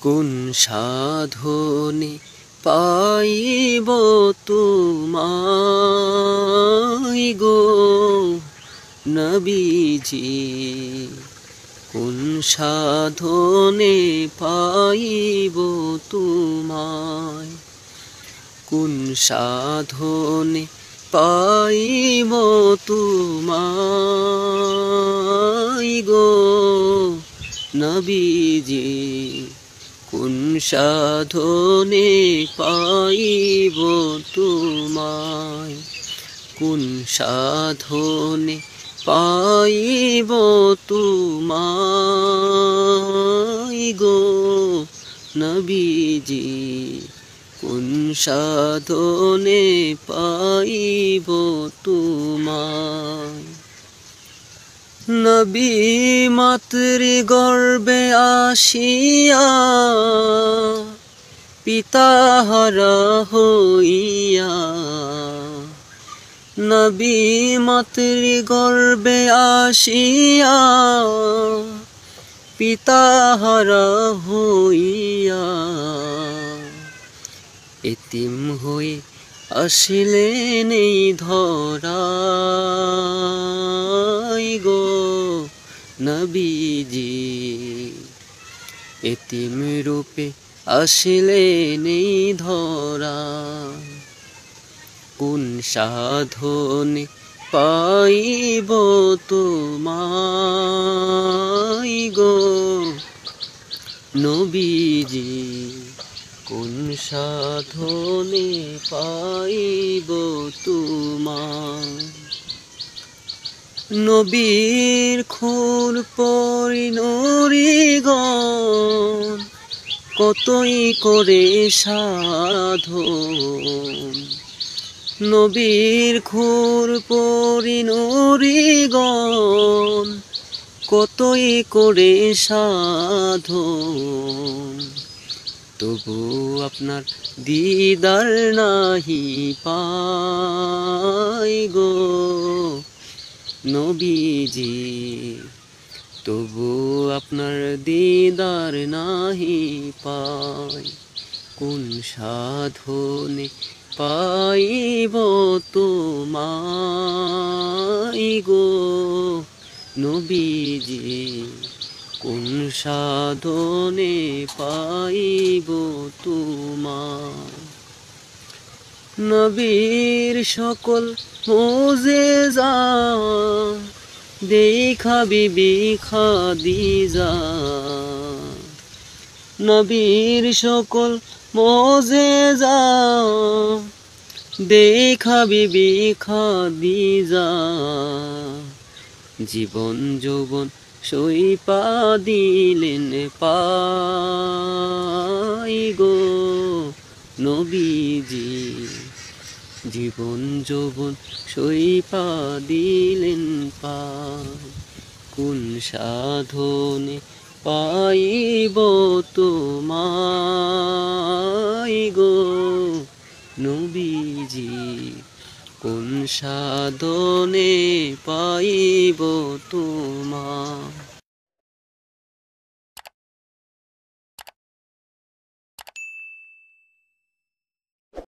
কোন সাধনে পাইব তোমায় গো নবীজি, কোন সাধনে পাইব তোমায়, কোন সাধনে পাইব তোমায় গো নবীজি, কোন সাধনে পাইব তোমায়, কোন সাধনে পাইব তোমায় গো নবীজি, কোন সাধনে পাইব তোমায়। নবী মাতৃগর্ভে আসিয়া পিতাহারা হইয়া, নবী মাতৃগর্ভে আসিয়া পিতাহারা হইয়া, এতিম হয়ে আসিলেন এই ধরায় গো নবীজি, এতিম রূপে আসিলেন এই ধরায়। কোন সাধনে পাইব তোমায় গো নবীজি, কোন সাধনে পাইব তোমায়। নবীর খুর পরিণরিগণ কতই করে সাধন, নবীর খুর পরিণরিগণ কতই করে সাধন, তবু আপনার দিদার নাহি পাই গো নবীজি, তবু আপনার দিদার নাহি পাই। কোন সাধনে পাইব তোমায় গো নবীজি, কোন সাধনে পাইব তোমায়। নবীর সকল মুজিজা দেখা বিবি খাদিজা, নবীর সকল মুজিজা দেখা বিবি খাদিজা, জীবন যৌবন সইপা দিলেন পাই গো নবীজি, জীবন যৌবন সইপা দিলেন পাই। কোন সাধনে পাইব তোমায় গো নবীজি, কোন সাধনে পাইব তোমায়।